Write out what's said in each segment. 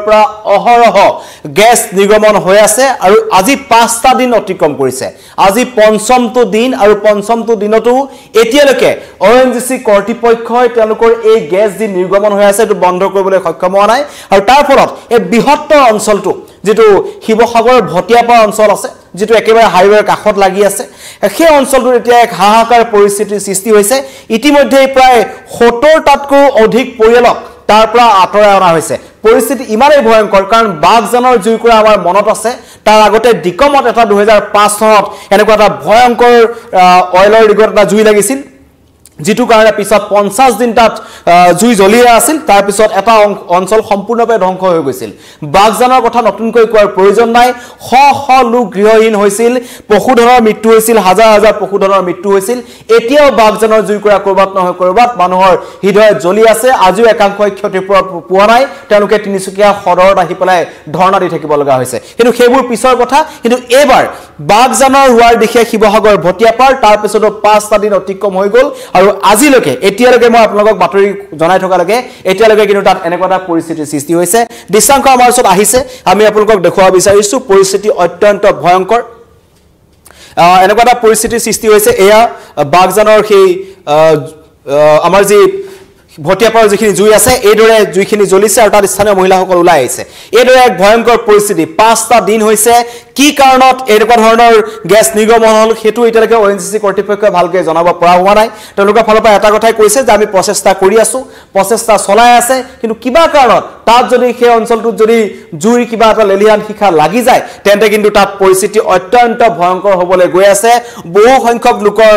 পৰা অহৰহ গ্যাস নিৰ্গমন হৈ আছে আৰু আজি 5টা দিন অতিক্ৰম কৰিছে আজি পঞ্চমটো দিন আৰু পঞ্চমটো দিনতো এতিয়ালৈকে ONGC কৰ্তৃপক্ষই তেওঁলোকৰ এই গ্যাস যি নিৰ্গমন হৈ আছে এটো বন্ধ কৰিবলৈ সক্ষম হোৱা নাই আৰু তাৰ ফলত এই বৃহত্তৰ অঞ্চলটো যেটো শিৱসাগৰ ভটিয়াপাৰ অঞ্চল আছে যেটো একেবাৰে হাইৱেৰ কাষত লাগি আছে সেই অঞ্চলটোৰ এতিয়া এক হাহাকাৰ পৰিস্থিতিৰ সৃষ্টি হৈছে ইতিমধ্যে প্ৰায় 70টাতকৈ অধিক পৰিয়ালক তাৰ পৰা আঁতৰাই অনা হৈছে পৰিস্থিতি ইমানেই ভয়ংকৰ কাৰণ বাগজানৰ জুইকুৰা আমাৰ মনত আছে তাৰ আগতে ডিকমত এটা 2005 চনত এনেকুৱা এটা ভয়ংকৰ অইলৰ ৰিগত এটা জুই লাগিছিল যেটো কাৰণে পিছত 50 দিন তাত জুই জ্বলিয়ে আছিল তাৰ পিছত এটা অঞ্চল সম্পূৰ্ণভাৱে ধ্বংস হৈ গৈছিল বাগজানৰ কথা নতুনকৈ কোৱাৰ প্ৰয়োজন নাই শ শ লোক গৃহহীন হৈছিল পশুধনৰ মৃত্যু হৈছিল হাজাৰ হাজাৰ পশুধনৰ মৃত্যু হৈছিল এতিয়াও বাগজানৰ জুইকুৰা কৰবাত নহয় কৰবাত মানুহৰ হৃদয় জ্বলি আছে আজিও একাংশই ক্ষতিপূৰণ পোৱা নাই তেওঁলোকে তিনিচুকীয়া সদৰত আহি পেলাই ধৰ্ণা দি থাকিব লগা হৈছে কিন্তু সেইবোৰ পিছৰ কথা কিন্তু এবাৰ বাগজানৰ হোৱাৰ দিশে শিৱসাগৰ ভটিয়াপাৰ তাৰ পিছতো 5টা দিন অতিক্ৰম হৈ গল আৰু আজিলৈকে এতিয়ালৈকে মই আপোনালোকক বাতৰি জনাই থকা লাগে এতিয়ালৈকে কিন্তু তাত এনেকুৱা এটা পৰিস্থিতিৰ সৃষ্টি হৈছে দৃশ্যাংশ আমাৰ ওচৰত আহিছে আমি আপোনালোকক দেখুৱাব বিচাৰিছো পৰিস্থিতি অত্যন্ত ভয়ংকৰ এনেকুৱা এটা পৰিস্থিতিৰ সৃষ্টি হৈছে এয়া বাগজানৰ সেই আমাৰ যি ভটিয়াপাৰ যিখিনি জুই আছে এইদৰে জুইখিনি জ্বলিছে আৰু তাত স্থানীয় মহিলাসকল ওলাই আহিছে এইদৰে এক ভয়ংকৰ পৰিস্থিতি 5টা দিন হৈছে কি কাৰণত এনেকুৱা ধৰণৰ গ্যাস নিৰ্গমন হল হেতু এতিয়ালৈকে ONGC কৰ্তৃপক্ষই ভালকৈ জনাব পৰা হোৱা নাই তেওঁলোকৰ ফালৰ পৰা এটা কথাই কৈছে যে আমি প্ৰচেষ্টা কৰি আছো প্ৰচেষ্টা চলাই আছে কিন্তু কিবা কাৰণত তাত যদি সেই অঞ্চলটোত যদি জুই কিবা এটা লেলিয়ান শিখা লাগি যায় তেন্তে কিন্তু তাত পৰিস্থিতি অত্যন্ত ভয়ংকৰ হ'বলৈ গৈ আছে বহু সংখ্যক লোকৰ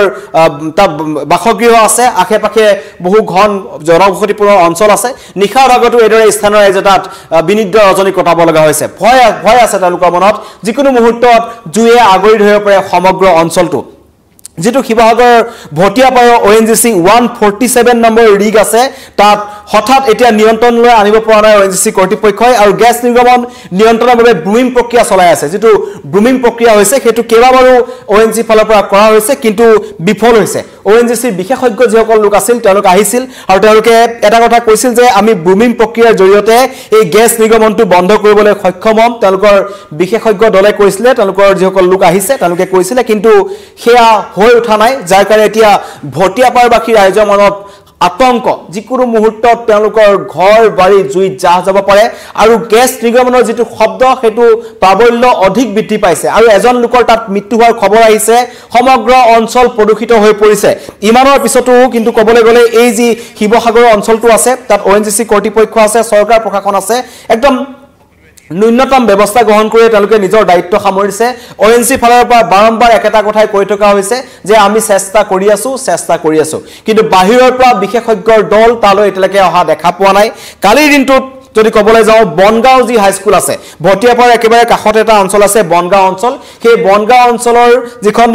তাত বাসগৃহ আছে আশে-পাশে বহু ঘন জনবসতিপূৰ্ণ অঞ্চল আছে নিশাৰ ভাগতো এদৰে স্থানৰ ৰাইজে তাত বিনিদ্ৰ ৰজনী কটাব লগা হৈছে ভয় আছে তেওঁলোকৰ মনত যিকোনো মুহূৰ্তত জুয়ে আগৰি ধৰিব পাৰে সমগ্ৰ অঞ্চলটো যেটো শিৱসাগৰ ভটিয়াপাৰৰ ONGC 147 নম্বৰ ৰিগ আছে তাত হঠাৎ এতিয়া নিয়ন্ত্ৰণলৈ আনিব পৰা নাই ONGC কৰ্তৃপক্ষই আৰু গ্যাস নিৰ্গমন নিয়ন্ত্ৰণৰ বাবে ব্ৰুমিং প্ৰক্ৰিয়া চলাই আছে যেটো ব্ৰুমিং প্ৰক্ৰিয়া হৈছে হেতু কেইবাবাৰো ONGC ফালৰ পৰা কৰা হৈছে কিন্তু বিফল হৈছে ONGC বিশেষজ্ঞ যিসকল লোক আছিল তেওঁলোক আহিছিল আৰু তেওঁলোকে এটা কথা কৈছিল যে আমি ব্ৰুমিং প্ৰক্ৰিয়াৰ জৰিয়তে এই গ্যাস নিৰ্গমনটো বন্ধ কৰিবলৈ সক্ষম হ'ম তেওঁলোকৰ বিশেষজ্ঞ দলে কৈছিল তেওঁলোকৰ যিসকল লোক আহিছে তেওঁলোকে কৈছিল কিন্তু হেয়া হৈ উঠা নাই যাৰ কাৰণে এতিয়া ভটিয়াপাৰবাসী ৰাইজৰ মনত আতংক যিকোনো মুহূৰ্তত তেওঁলোকৰ ঘৰ বাৰী জুই জাহ যাব পাৰে আৰু গ্যাস নিৰ্গমনৰ যেটো শব্দ হেতু প্ৰাবল্য অধিক বৃদ্ধি পাইছে আৰু এজন লোকৰ তাত মৃত্যু হোৱাৰ খবৰ আহিছে সমগ্ৰ অঞ্চল প্ৰদূষিত হৈ পৰিছে ইমানৰ পিছতো কিন্তু কবলৈ গলে এই যি শিৱসাগৰ অঞ্চলটো আছে তাত ONGC কৰ্তৃপক্ষ আছে চৰকাৰ প্ৰশাসন আছে একদম ন্যূনতম ব্যৱস্থা গ্ৰহণ কৰি তেওঁলোকে নিজৰ দায়িত্ব সামৰিছে ONGC ফালৰ পৰা বাৰম্বাৰ একেটা কথাই কৈ থকা হৈছে যে আমি চেষ্টা কৰি আছো কিন্তু বাহিৰৰ পৰা বিশেষজ্ঞৰ দল তালৈ এতিয়ালৈকে অহা দেখা পোৱা নাই কালিৰ দিনটোত যদি কবলৈ যাও বনগাঁও যি হাইস্কুল আছে ভটিয়াপাৰ একেবাৰে কাষত এটা অঞ্চল আছে বনগাঁও অঞ্চল সেই বনগাঁও অঞ্চলৰ যিখন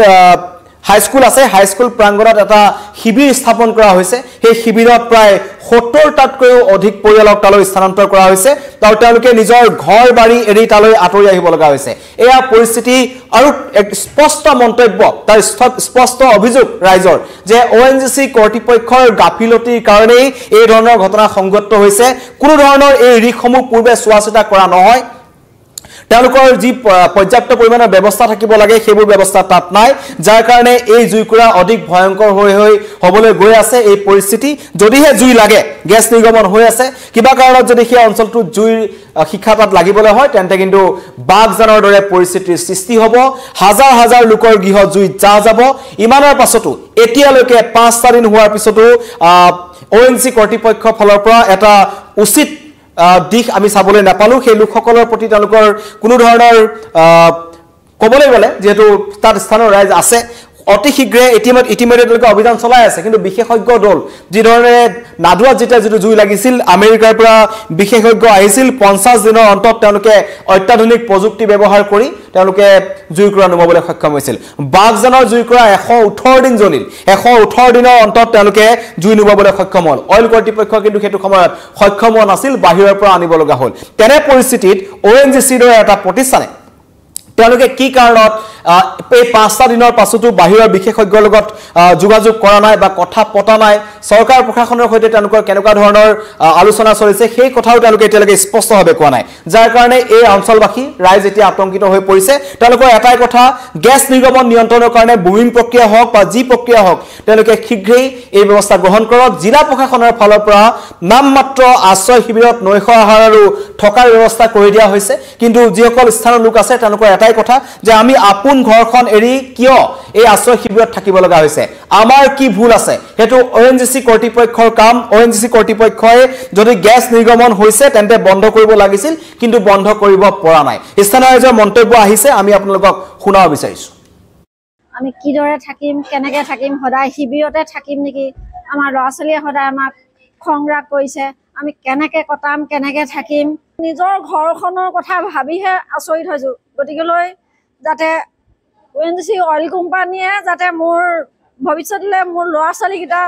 হাইস্কুল আছে হাইস্কুল প্ৰাংগণত এটা শিবিৰ স্থাপন কৰা হৈছে সেই শিবিৰত প্ৰায় 70টাতকৈও অধিক পৰিয়ালক তালৈ স্থানান্তৰ কৰা হৈছে আৰু তেওঁলোকে নিজৰ ঘৰ বাৰী এৰি তালৈ আঁতৰি আহিব লগা হৈছে এয়া পৰিস্থিতি আৰু এক স্পষ্ট মন্তব্য তাৰ স্পষ্ট অভিযোগ ৰাইজৰ যে ONGC কৰ্তৃপক্ষৰ গাফিলতিৰ কাৰণে এই ধৰণৰ ঘটনা সংঘটিত হৈছে কোনো ধৰণৰ এই ৰিকসমূহ পূৰ্বে চোৱাচিতা কৰা নহয় তেওঁলোকৰ যি পৰ্যাপ্ত পৰিমাণৰ ব্যৱস্থা থাকিব লাগে সেইবোৰ ব্যৱস্থা তাত নাই যাৰ কাৰণে এই জুইকুৰা অধিক ভয়ংকৰ হ'বলৈ গৈ আছে এই পৰিস্থিতি যদিহে জুই লাগে গ্যাস নিৰ্গমন হৈ আছে কিবা কাৰণত যদি সেই অঞ্চলটো জুইৰ শিখা তাত লাগিবলৈ হয় তেন্তে কিন্তু বাগজানৰ দৰে পৰিস্থিতিৰ সৃষ্টি হ'ব হাজাৰ হাজাৰ লোকৰ গৃহ জুই জাহ যাব ইমানৰ পাছতো এতিয়ালৈকে 5টা দিন হোৱাৰ পিছতো ONGC কৰ্তৃপক্ষৰ ফালৰ পৰা এটা উচিত দিশ আমি চাবলৈ নাপালো সেই লোকসকলৰ প্ৰতি তেওঁলোকৰ কোনো ধৰণৰ কবলৈ গলে যেহেতু তাত স্থানৰ ৰাইজ আছে অতি শীঘ্ৰে ইতিমধ্যে অভিযান চলাই আছে কিন্তু বিশেষজ্ঞ দল যি ধৰণে নাদুৱাত যেতিয়া যেটো জুই লাগিছিল আমেৰিকাৰ পৰা বিশেষজ্ঞ আহিছিল 50 দিনৰ অন্তত তেওঁলোকে অত্যাধুনিক প্ৰযুক্তি ব্যৱহাৰ কৰি তেওঁলোকে জুইকুৰা নুমাবলৈ সক্ষম হৈছিল বাগজানৰ জুইকুৰা 118 দিন জ্বলিল 118 দিনৰ অন্তত তেওঁলোকে জুই নুমাবলৈ সক্ষম হ'ল অইল কৰ্তৃপক্ষ কিন্তু হেতু সময়ত সক্ষম হোৱা নাছিল বাহিৰৰ পৰা আনিব লগা হ'ল তেনে পৰিস্থিতিত ONGC দৰে এটা প্ৰতিষ্ঠানে তেওঁলোকে কি কাৰণত এই 5টা দিনৰ পাছতো বাহিৰৰ বিশেষজ্ঞৰ লগত যোগাযোগ কৰা নাই বা কথা পতা নাই চৰকাৰ প্ৰশাসনৰ সৈতে তেওঁলোকৰ কেনেকুৱা ধৰণৰ আলোচনা চলিছে সেই কথাও তেওঁলোকে এতিয়ালৈকে স্পষ্টভাৱে কোৱা নাই যাৰ কাৰণে এই অঞ্চলবাসী ৰাইজ এতিয়া আতংকিত হৈ পৰিছে তেওঁলোকৰ এটাই কথা গেছ নিৰ্গমন নিয়ন্ত্ৰণৰ কাৰণে বুমিং প্ৰক্ৰিয়া হওক বা যি প্ৰক্ৰিয়া হওক তেওঁলোকে শীঘ্ৰেই এই ব্যৱস্থা গ্ৰহণ কৰক জিলা প্ৰশাসনৰ ফালৰ পৰা নামমাত্ৰ আশ্ৰয় শিবিৰত নৈশ আহাৰ আৰু থকাৰ ব্যৱস্থা কৰি দিয়া হৈছে কিন্তু যিসকল স্থানীয় লোক আছে তেওঁলোকৰ এটাই কথা যে আমি আপোন ঘৰখন এৰি কিয় এই আশ্ৰয় শিবিৰত থাকিব লগা হৈছে আমাৰ কি ভুল আছে হেতু ONGC কৰ্তৃপক্ষৰ কাম ONGC কৰ্তৃপক্ষই যদি গেছ নিৰ্গমন হৈছে তেন্তে বন্ধ কৰিব লাগিছিল কিন্তু বন্ধ কৰিব পৰা নাই স্থানীয় ৰাইজৰ মন্তব্য আহিছে আমি আপোনালোকক শুনাব বিচাৰিছো আমি কিদৰে থাকিম কেনেকৈ থাকিম সদায় শিবিৰতে থাকিম নেকি আমাৰ ল'ৰা ছোৱালীয়ে সদায় আমাক খংৰাগ কৰিছে আমি কেনেকৈ কটাম কেনেকৈ থাকিম নিজৰ ঘৰখনৰ কথা ভাবিহে আচৰিত হৈছোঁ গতিকেলৈ যাতে ONGC অইল কোম্পানীয়ে যাতে মোৰ ভৱিষ্যতলৈ মোৰ ল'ৰা ছোৱালীকেইটা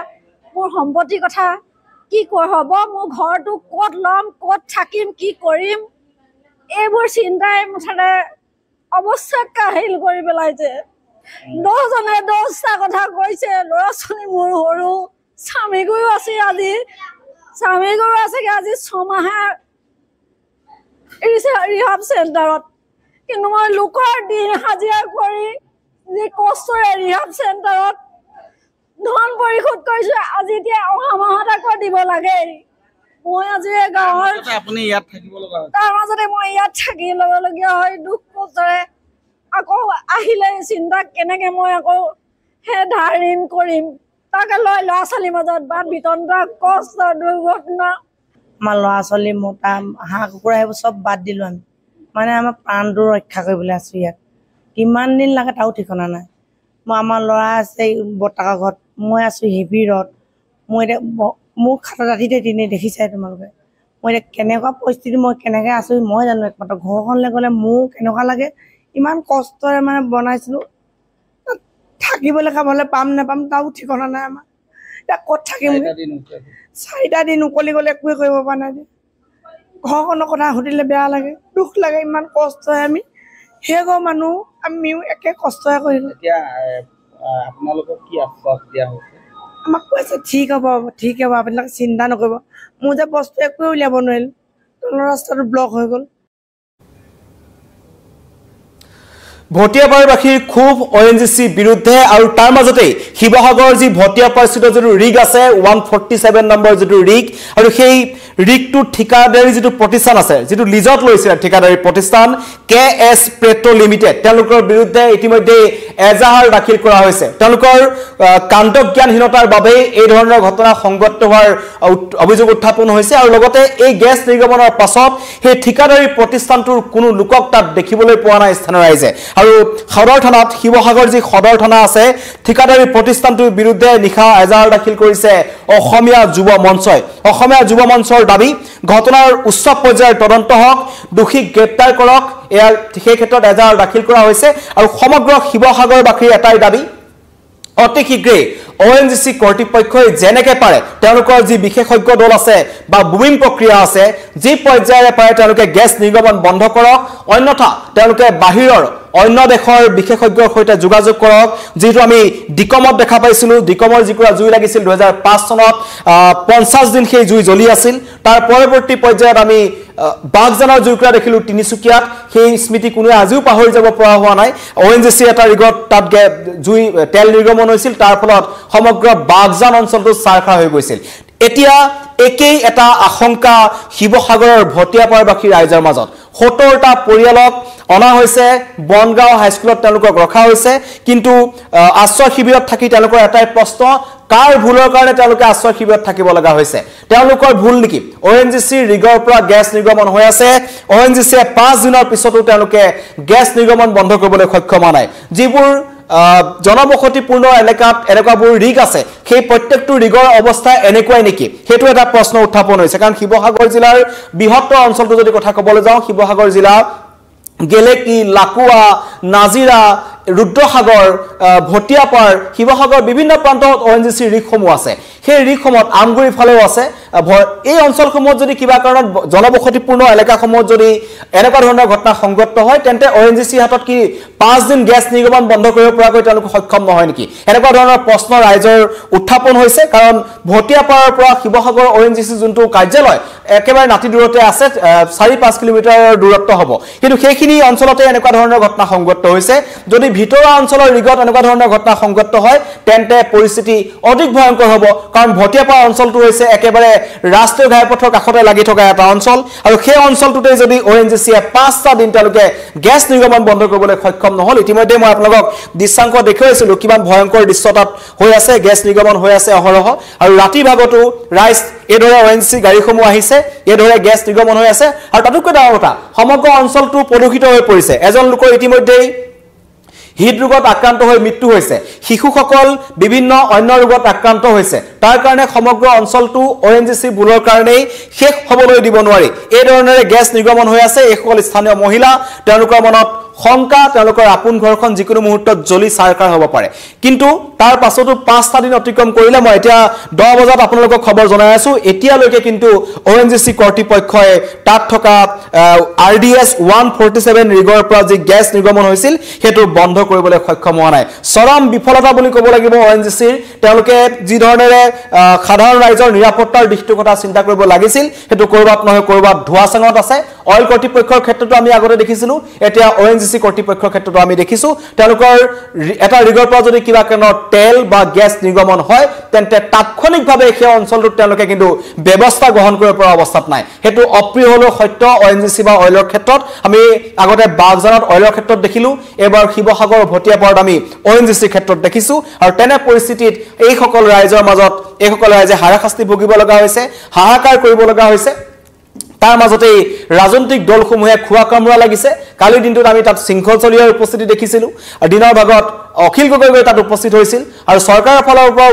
মোৰ সম্পত্তিৰ কথা কি হ'ব মোৰ ঘৰটো ক'ত ল'ম ক'ত থাকিম কি কৰিম এইবোৰ চিন্তাই মুঠতে অৱস্থা কাহিল কৰি পেলাইছে 10জনে 10টা কথা কৈছে ল'ৰা ছোৱালী মোৰ সৰু স্বামী গৰু আছে আজি 6 মাহে ৰিহাব চেণ্টাৰত কিন্তু মই লোকৰ দিন হাজিৰা কৰি যি কষ্টৰে ৰিহাব চেণ্টাৰত ধন পৰিশোধ কৰিছোঁ আজি এতিয়া অহা মাহত আকৌ দিব লাগে মই আজি গাঁৱৰ আপুনি ইয়াত থাকিব লগা হয় তাৰ মাজতে মই ইয়াত থাকি ল'বলগীয়া হয় দুখ কষ্টৰে আকৌ আহিলে চিন্তা কেনেকৈ মই আকৌ সেই ধাৰ ঋণ কৰিম তাকে লৈ ল'ৰা ছোৱালীৰ মাজত বাদ বিতন্তা কষ্ট দুৰ্ঘটনা আমাৰ ল'ৰা ছোৱালী মোটা হাঁহ কুকুৰা সেইবোৰ চব বাদ দিলোঁ আমি মানে আমাৰ প্ৰাণটো ৰক্ষা কৰিবলৈ আছোঁ ইয়াত কিমান দিন লাগে তাও ঠিকনা নাই মই আমাৰ ল'ৰা আছে বৰ্তাকৰ ঘৰত মই আছোঁ শিবিৰত মই এতিয়া মোক খাটা ৰাতিতে তিনি দেখিছাই তোমালোকে মই এতিয়া কেনেকুৱা পৰিস্থিতি মই কেনেকৈ আছোঁ মই জানো একমাত্ৰ ঘৰখনলৈ গ'লে মোৰ কেনেকুৱা লাগে ইমান কষ্টৰে মানে বনাইছিলোঁ থাকিবলৈ খাবলৈ পাম নাপাম তাও ঠিকনা নাই আমাৰ এতিয়া ক'ত থাকিম 4টা দিন উকলি গ'লে একোৱে কৰিব পৰা নাই ঘৰখনৰ কথা সুধিলে বেয়া লাগে দুখ লাগে ইমান কষ্ট হয় আমি সেই ঘৰ মানুহ আমিও একে কষ্টহে কৰিলোঁ এতিয়া আপোনালোকক কি আশ্বাস দিয়া হৈছে আমাক কৈছে ঠিক হ'ব আপোনালোকে চিন্তা নকৰিব মোৰ যে বস্তু একোৱে উলিয়াব নোৱাৰিলোঁ তলৰ ৰাস্তাটো ব্লক হৈ গ'ল ভটিয়াপাৰবাসীৰ খুব ONGC বিৰুদ্ধে আৰু তাৰ মাজতে শিৱসাগৰ যি ভটিয়াপাৰস্থিত যিটো ৰিগ আছে 147 নম্বৰ যিটো ৰিগ আৰু সেই ৰিগটো ঠিকাদাৰী যিটো প্ৰতিষ্ঠান আছে যিটো লিজত লৈছে ঠিকাদাৰী প্ৰতিষ্ঠান KS পেট্ৰ লিমিটেড তেওঁলোকৰ বিৰুদ্ধে ইতিমধ্যে এজাহাৰ দাখিল কৰা হৈছে তেওঁলোকৰ কাণ্ডজ্ঞানহীনতাৰ বাবে এই ধৰণৰ ঘটনা সংঘটিত হোৱাৰ অভিযোগ উত্থাপন হৈছে আৰু লগতে এই গেছ নিৰ্গমনৰ পাছত সেই ঠিকাদাৰী প্ৰতিষ্ঠানটোৰ কোনো লোকক তাত দেখিবলৈ পোৱা নাই স্থানীয় ৰাইজে আৰু সদৰ থানাত শিৱসাগৰ যি সদৰ থানা আছে ঠিকাদাৰী প্ৰতিষ্ঠানটোৰ বিৰুদ্ধে নিশা এজাহাৰ দাখিল কৰিছে অসমীয়া যুৱ মঞ্চই অসমীয়া যুৱ মঞ্চৰ দাবী ঘটনাৰ উচ্চ পৰ্যায়ৰ তদন্ত হওক দোষীক গ্ৰেপ্তাৰ কৰক এয়া সেই ক্ষেত্ৰত এজাহাৰ দাখিল কৰা হৈছে আৰু সমগ্ৰ শিৱসাগৰবাসীৰ এটাই দাবী অতি শীঘ্ৰে ONGC কৰ্তৃপক্ষই যেনেকৈ পাৰে তেওঁলোকৰ যি বিশেষজ্ঞ দল আছে বা বুমিং প্ৰক্ৰিয়া আছে যি পৰ্যায়ৰে পাৰে তেওঁলোকে গেছ নিৰ্গমন বন্ধ কৰক অন্যথা তেওঁলোকে বাহিৰৰ অন্য দেশৰ বিশেষজ্ঞৰ সৈতে যোগাযোগ কৰক যেটো আমি ডিকমত দেখা পাইছিলো ডিকমৰ যিকুৰা জুই লাগিছিল 2005 চনত 50 দিন সেই জুই জ্বলি আছিল তাৰ পৰৱৰ্তী পৰ্যায়ত আমি বাগজানৰ জুইকুৰা দেখিলো তিনিচুকীয়াত সেই স্মৃতি কোনে আজিও পাহৰি যাব পৰা হোৱা নাই ONGC এটা ৰিগত তাত জুই তেল নিৰ্গমন হৈছিল তাৰ ফলত সমগ্ৰ বাগজান অঞ্চলটো চাৰখা হৈ গৈছিল এতিয়া একেই এটা আশংকা শিৱসাগৰৰ ভটিয়াপাৰবাসী ৰাইজৰ মাজত 70টা পৰিয়ালক অনা হৈছে বনগাঁও হাইস্কুলত তেওঁলোকক ৰখা হৈছে কিন্তু আশ্ৰয় শিবিৰত থাকি তেওঁলোকৰ এটাই প্ৰশ্ন কাৰ ভুলৰ কাৰণে তেওঁলোকে আশ্ৰয় শিবিৰত থাকিব লগা হৈছে তেওঁলোকৰ ভুল নেকি ONGC ৰিগৰ পৰা গেছ নিৰ্গমন হৈ আছে ONGC 5 দিনৰ পিছতো তেওঁলোকে গেছ নিৰ্গমন বন্ধ কৰিবলৈ সক্ষম হোৱা নাই যিবোৰ জনবসতিপূৰ্ণ এলেকাত এনেকুৱাবোৰ ৰিগ আছে সেই প্ৰত্যেকটো ৰিগৰ অৱস্থা এনেকুৱাই নেকি হেতু এটা প্ৰশ্ন উত্থাপন হৈছে কাৰণ শিৱসাগৰ জিলাৰ বৃহত্তৰ অঞ্চলটো যদি কথা ক'বলৈ যাওঁ শিৱসাগৰ জিলা গেলেকি লাকুয়া নাজিৰা ৰুদ্ৰসাগৰ ভটিয়াপাৰ শিৱসাগৰ বিভিন্ন প্ৰান্তত ONGC ৰিকসমূহ আছে সেই ৰিকসমূহত আমগুৰি ফালেও আছে এই অঞ্চলসমূহত যদি কিবা কাৰণত জনবসতিপূৰ্ণ এলেকাসমূহত যদি এনেকুৱা ধৰণৰ ঘটনা সংঘটিত হয় তেন্তে ONGC হাতত কি 5 দিন গেছ নিৰ্গমন বন্ধ কৰিব পৰাকৈ তেওঁলোক সক্ষম নহয় নেকি এনেকুৱা ধৰণৰ প্ৰশ্ন ৰাইজৰ উত্থাপন হৈছে কাৰণ ভটিয়াপাৰৰ পৰা শিৱসাগৰ ONGC যোনটো কাৰ্যালয় একেবাৰে নাতি দূৰতে আছে 4-5 কিলোমিটাৰৰ দূৰত্ব হ'ব কিন্তু সেইখিনি অঞ্চলতে এনেকুৱা ধৰণৰ ঘটনা সংঘটিত হৈছে যদি ভিতৰুৱা অঞ্চলৰ ৰিগত এনেকুৱা ধৰণৰ ঘটনা সংঘটিত হয় তেন্তে পৰিস্থিতি অধিক ভয়ংকৰ হ'ব কাৰণ ভটিয়াপাৰ অঞ্চলটো হৈছে একেবাৰে ৰাষ্ট্ৰীয় ঘাইপথৰ কাষতে লাগি থকা এটা অঞ্চল আৰু সেই অঞ্চলটোতে যদি ONGC 5টা দিন তেওঁলোকে গেছ নিৰ্গমন বন্ধ কৰিবলৈ সক্ষম নহল ইতিমধ্যে মই আপোনালোকক দৃশ্যাংশ দেখুৱাইছিলো কিমান ভয়ংকৰ দৃশ্য তাত হৈ আছে গেছ নিৰ্গমন হৈ আছে অহৰহ আৰু ৰাতি ভাগতো ৰাইজ এদৰে ONGC গাড়ীসমূহ আহিছে এদৰে গেছ নিৰ্গমন হৈ আছে আৰু তাতোকৈ ডাঙৰ কথা সমগ্ৰ অঞ্চলটো প্ৰদূষিত হৈ পৰিছে এজন লোকৰ ইতিমধ্যে হৃদৰোগত আক্ৰান্ত হৈ মৃত্যু হৈছে শিশুসকল বিভিন্ন অন্য ৰোগত আক্ৰান্ত হৈছে তাৰ কাৰণে সমগ্ৰ অঞ্চলটো ONGC ভুলৰ কাৰণে শেষ হ'বলৈ দিব নোৱাৰি এই ধৰণৰে গেছ নিৰ্গমন হৈ আছে এইসকল স্থানীয় মহিলা তেওঁলোকৰ মনত শংকা তেওঁলোকৰ আপোন ঘৰখন যিকোনো মুহূৰ্তত জ্বলি চাৰকাৰ হ'ব পাৰে কিন্তু তাৰ পাছতো 5টা দিন অতিক্ৰম কৰিলে মই এতিয়া 10 বজাত আপোনালোকক খবৰ জনাই আছো এতিয়ালৈকে কিন্তু ONGC কৰ্তৃপক্ষই তাত থকা RDS 147 ৰিগৰ পৰা যি গেছ নিৰ্গমন হৈছিল হেতু বন্ধ কৰিবলৈ সক্ষম হোৱা নাই চৰম বিফলতা বুলি ক'ব লাগিব ONGC তেওঁলোকে যি ধৰণেৰে সাধাৰণ ৰাইজৰ নিৰাপত্তাৰ দিশটো কথা চিন্তা কৰিব লাগিছিল হেতু কৰবাত নহয় কৰবাত ধোৱাচাঙত আছে অইল কৰ্তৃপক্ষৰ ক্ষেত্ৰতো আমি আগতে দেখিছিলো এতিয়া ONGC কৰ্তৃপক্ষৰ ক্ষেত্ৰতো আমি দেখিছো তেওঁলোকৰ এটা ৰিগৰ পৰা যদি কিবা কেনৰ তেল বা গেছ নিৰ্গমন হয় তেন্তে তাৎক্ষণিকভাৱে সেই অঞ্চলটোত তেওঁলোকে কিন্তু ব্যৱস্থা গ্ৰহণ কৰিব পৰা অৱস্থাত নাই হেতু অপ্ৰিয় হলো সত্য ONGC বা অইলৰ ক্ষেত্ৰত আমি আগতে বাগজানত অইলৰ ক্ষেত্ৰত দেখিলো এবাৰ শিৱসাগৰ ভটিয়াপাৰত আমি ONGC ক্ষেত্ৰত দেখিছো আৰু তেনে পৰিস্থিতিত এই সকল ৰাইজৰ মাজত এই সকল ৰাইজে হাৰাশাস্তি ভুগিব লগা হৈছে হাহাকাৰ কৰিব লগা হৈছে তাৰ মাজতে ৰাজনৈতিক দলসমূহে খুৱা কামৰা লাগিছে কালি দিনটোত আমি তাত শৃংখল চলিয়াৰ উপস্থিতি দেখিছিলো আৰু দিনৰ ভাগত অখিল গগৈ তাত উপস্থিত হৈছিল আৰু চৰকাৰৰ ফালৰ পৰা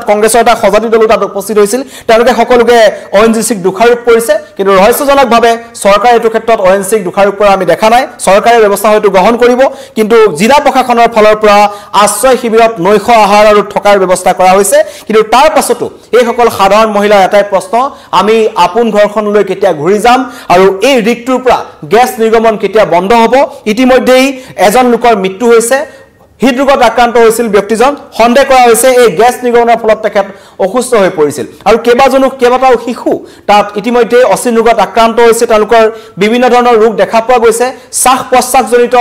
কংগ্ৰেছৰ এটা সজাতি দলো তাত উপস্থিত হৈছিল তেওঁলোকে সকলোকে ONGCক দোষাৰোপ কৰিছে কিন্তু ৰহস্যজনকভাৱে চৰকাৰে এইটো ক্ষেত্ৰত ONGCক দোষাৰোপ কৰা আমি দেখা নাই চৰকাৰে ব্যৱস্থা হয়তো গ্ৰহণ কৰিব কিন্তু জিলা প্ৰশাসনৰ ফালৰ পৰা আশ্ৰয় শিবিৰত নৈশ আহাৰ আৰু থকাৰ ব্যৱস্থা কৰা হৈছে কিন্তু তাৰ পাছতো এই সকল সাধাৰণ মহিলাৰ এটাই প্ৰশ্ন আমি আপোন ঘৰখনলৈ কেতিয়া ঘূৰি যাম আৰু এই ৰিকটোৰ পৰা গেছ নিৰ্গমন কেতিয়া বন্ধ হ'ব ইতিমধ্যেই এজন লোকৰ মৃত্যু হৈছে হৃদৰোগত আক্ৰান্ত হৈছিল ব্যক্তিজন সন্দেহ কৰা হৈছে এই গেছ নিৰ্গমনৰ ফলত তেখেত অসুস্থ হৈ পৰিছিল আৰু কেইবাটাও শিশু তাত ইতিমধ্যে অচিন ৰোগত আক্ৰান্ত হৈছে তেওঁলোকৰ বিভিন্ন ধৰণৰ ৰোগ দেখা পোৱা গৈছে শ্বাস প্ৰশ্বাসজনিত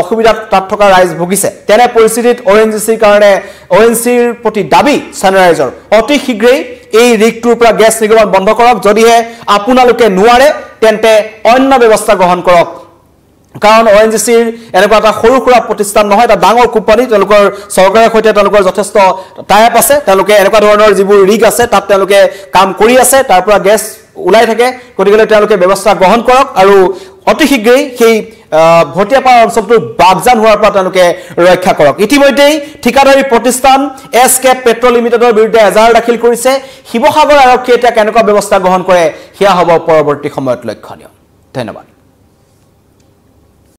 অসুবিধাত তাত থকা ৰাইজ ভুগিছে তেনে পৰিস্থিতিত ONGCৰ কাৰণে ONGCৰ প্ৰতি দাবী স্থানীয় ৰাইজৰ অতি শীঘ্ৰেই এই ৰিকটোৰ পৰা গেছ নিৰ্গমন বন্ধ কৰক যদিহে আপোনালোকে নোৱাৰে তেন্তে অন্য ব্যৱস্থা গ্ৰহণ কৰক কাৰণ ONGCৰ এনেকুৱা এটা সৰু সুৰা প্ৰতিষ্ঠান নহয় এটা ডাঙৰ কোম্পানী তেওঁলোকৰ চৰকাৰৰ সৈতে তেওঁলোকৰ যথেষ্ট টাইপ আছে তেওঁলোকে এনেকুৱা ধৰণৰ যিবোৰ ৰিক আছে তাত তেওঁলোকে কাম কৰি আছে তাৰ পৰা গেছ ওলাই থাকে গতিকে তেওঁলোকে ব্যৱস্থা গ্ৰহণ কৰক আৰু অতি শীঘ্ৰেই সেই ভটিয়াপাৰ অঞ্চলটো বাগজান হোৱাৰ পৰা তেওঁলোকে ৰক্ষা কৰক ইতিমধ্যেই ঠিকাদাৰী প্ৰতিষ্ঠান SK পেট্ৰল লিমিটেডৰ বিৰুদ্ধে এজাহাৰ দাখিল কৰিছে শিৱসাগৰ আৰক্ষীয়ে এতিয়া কেনেকুৱা ব্যৱস্থা গ্ৰহণ কৰে সেয়া হ'ব পৰৱৰ্তী সময়ত লক্ষণীয় ধন্যবাদ